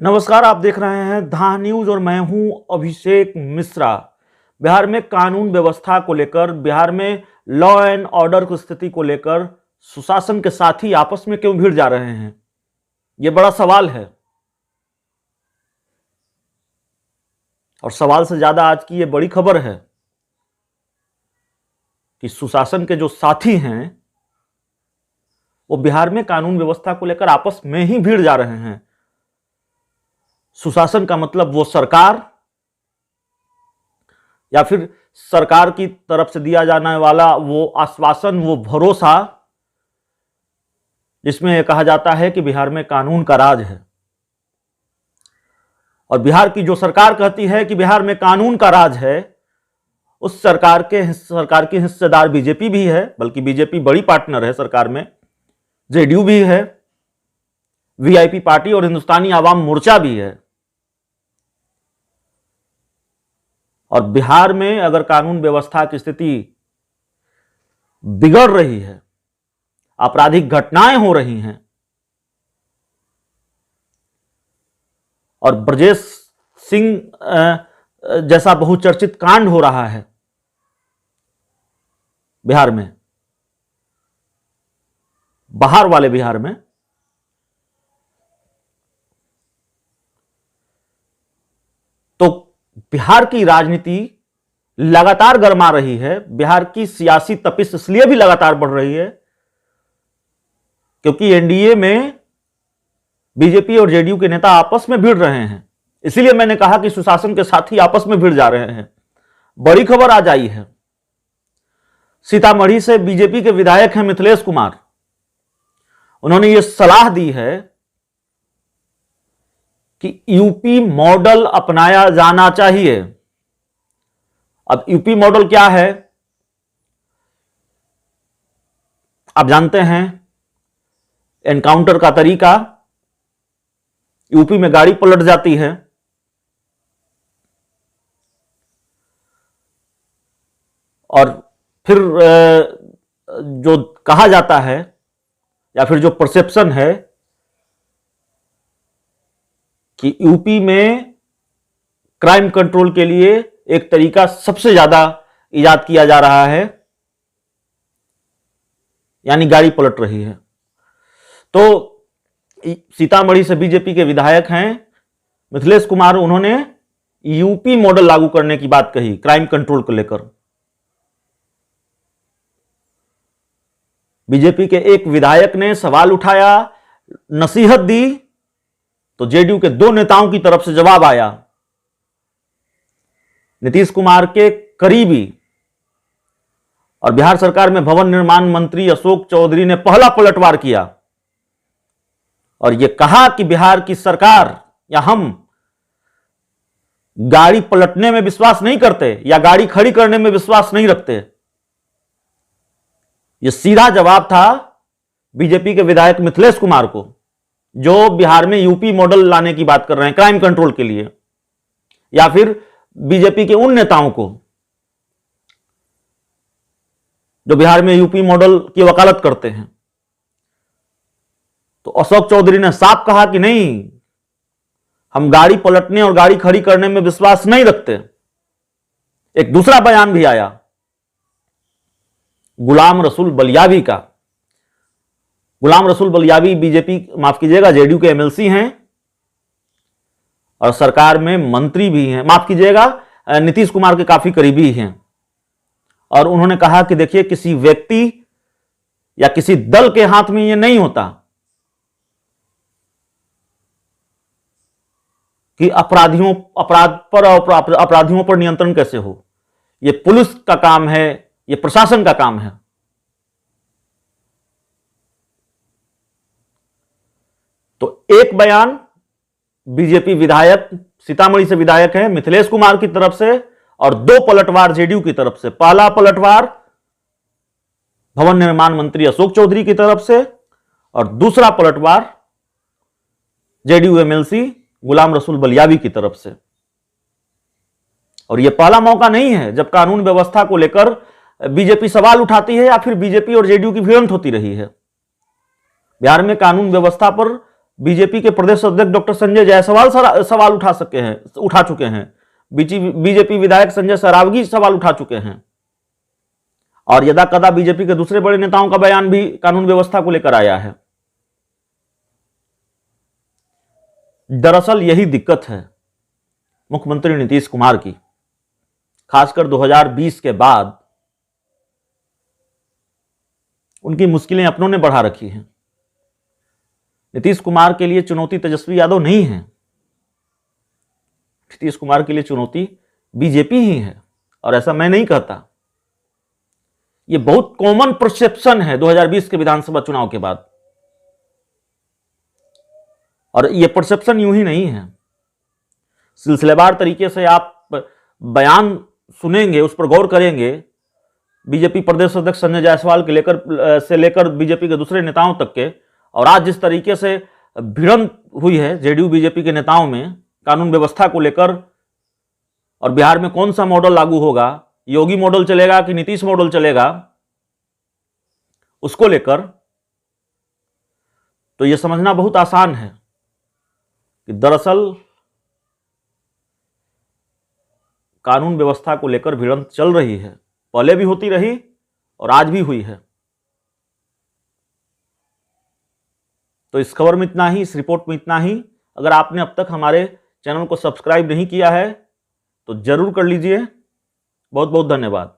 नमस्कार, आप देख रहे हैं धा न्यूज और मैं हूं अभिषेक मिश्रा। बिहार में कानून व्यवस्था को लेकर, बिहार में लॉ एंड ऑर्डर की स्थिति को लेकर सुशासन के साथी आपस में क्यों भिड़ जा रहे हैं, यह बड़ा सवाल है। और सवाल से ज्यादा आज की यह बड़ी खबर है कि सुशासन के जो साथी हैं वो बिहार में कानून व्यवस्था को लेकर आपस में ही भिड़ जा रहे हैं। सुशासन का मतलब वो सरकार या फिर सरकार की तरफ से दिया जाने वाला वो आश्वासन, वो भरोसा जिसमें यह कहा जाता है कि बिहार में कानून का राज है। और बिहार की जो सरकार कहती है कि बिहार में कानून का राज है, उस सरकार की हिस्सेदार बीजेपी भी है, बल्कि बीजेपी बड़ी पार्टनर है सरकार में, जेडीयू भी है, वीआईपी पार्टी और हिंदुस्तानी आवाम मोर्चा भी है। और बिहार में अगर कानून व्यवस्था की स्थिति बिगड़ रही है, आपराधिक घटनाएं हो रही हैं और ब्रजेश सिंह जैसा बहुचर्चित कांड हो रहा है बिहार में, बाहर वाले बिहार में, तो बिहार की राजनीति लगातार गरमा रही है। बिहार की सियासी तपिश इसलिए भी लगातार बढ़ रही है क्योंकि एनडीए में बीजेपी और जेडीयू के नेता आपस में भिड़ रहे हैं। इसीलिए मैंने कहा कि सुशासन के साथी आपस में भिड़ जा रहे हैं। बड़ी खबर आज आई है, सीतामढ़ी से बीजेपी के विधायक हैं मिथिलेश कुमार। उन्होंने यह सलाह दी है कि यूपी मॉडल अपनाया जाना चाहिए। अब यूपी मॉडल क्या है आप जानते हैं। एनकाउंटर का तरीका, यूपी में गाड़ी पलट जाती है और फिर जो कहा जाता है या फिर जो परसेप्शन है कि यूपी में क्राइम कंट्रोल के लिए एक तरीका सबसे ज्यादा इजाद किया जा रहा है, यानी गाड़ी पलट रही है। तो सीतामढ़ी से बीजेपी के विधायक हैं मिथिलेश कुमार, उन्होंने यूपी मॉडल लागू करने की बात कही क्राइम कंट्रोल को लेकर। बीजेपी के एक विधायक ने सवाल उठाया, नसीहत दी, तो जेडीयू के दो नेताओं की तरफ से जवाब आया। नीतीश कुमार के करीबी और बिहार सरकार में भवन निर्माण मंत्री अशोक चौधरी ने पहला पलटवार किया और यह कहा कि बिहार की सरकार या हम गाड़ी पलटने में विश्वास नहीं करते या गाड़ी खड़ी करने में विश्वास नहीं रखते। यह सीधा जवाब था बीजेपी के विधायक मिथिलेश कुमार को, जो बिहार में यूपी मॉडल लाने की बात कर रहे हैं क्राइम कंट्रोल के लिए, या फिर बीजेपी के उन नेताओं को जो बिहार में यूपी मॉडल की वकालत करते हैं। तो अशोक चौधरी ने साफ कहा कि नहीं, हम गाड़ी पलटने और गाड़ी खड़ी करने में विश्वास नहीं रखते। एक दूसरा बयान भी आया गुलाम रसूल बलियावी का। गुलाम रसूल बलियावी बीजेपी, माफ कीजिएगा, जेडीयू के एमएलसी हैं और सरकार में मंत्री भी हैं, माफ कीजिएगा, नीतीश कुमार के काफी करीबी हैं। और उन्होंने कहा कि देखिए, किसी व्यक्ति या किसी दल के हाथ में यह नहीं होता कि अपराधियों पर नियंत्रण कैसे हो। यह पुलिस का काम है, यह प्रशासन का काम है। तो एक बयान बीजेपी विधायक, सीतामढ़ी से विधायक है मिथिलेश कुमार की तरफ से, और दो पलटवार जेडीयू की तरफ से। पहला पलटवार भवन निर्माण मंत्री अशोक चौधरी की तरफ से और दूसरा पलटवार जेडीयू एमएलसी गुलाम रसूल बलियावी की तरफ से। और यह पहला मौका नहीं है जब कानून व्यवस्था को लेकर बीजेपी सवाल उठाती है या फिर बीजेपी और जेडीयू की भिड़ंत होती रही है। बिहार में कानून व्यवस्था पर बीजेपी के प्रदेश अध्यक्ष डॉक्टर संजय जायसवाल सवाल उठा चुके हैं। बीजेपी विधायक संजय सरावगी सवाल उठा चुके हैं। और यदा कदा बीजेपी के दूसरे बड़े नेताओं का बयान भी कानून व्यवस्था को लेकर आया है। दरअसल यही दिक्कत है मुख्यमंत्री नीतीश कुमार की, खासकर 2020 के बाद उनकी मुश्किलें अपनों ने बढ़ा रखी हैं। नीतीश कुमार के लिए चुनौती तेजस्वी यादव नहीं है, नीतीश कुमार के लिए चुनौती बीजेपी ही है। और ऐसा मैं नहीं कहता, यह बहुत कॉमन परसेप्शन है 2020 के विधानसभा चुनाव के बाद। और यह परसेप्शन यूं ही नहीं है, सिलसिलेवार तरीके से आप बयान सुनेंगे, उस पर गौर करेंगे, बीजेपी प्रदेश अध्यक्ष संजय जायसवाल से लेकर बीजेपी के दूसरे नेताओं तक के। और आज जिस तरीके से भिड़ंत हुई है जेडीयू बीजेपी के नेताओं में कानून व्यवस्था को लेकर, और बिहार में कौन सा मॉडल लागू होगा, योगी मॉडल चलेगा कि नीतीश मॉडल चलेगा, उसको लेकर, तो यह समझना बहुत आसान है कि दरअसल कानून व्यवस्था को लेकर भिड़ंत चल रही है, पहले भी होती रही और आज भी हुई है। तो इस खबर में इतना ही, इस रिपोर्ट में इतना ही। अगर आपने अब तक हमारे चैनल को सब्सक्राइब नहीं किया है तो जरूर कर लीजिए। बहुत बहुत धन्यवाद।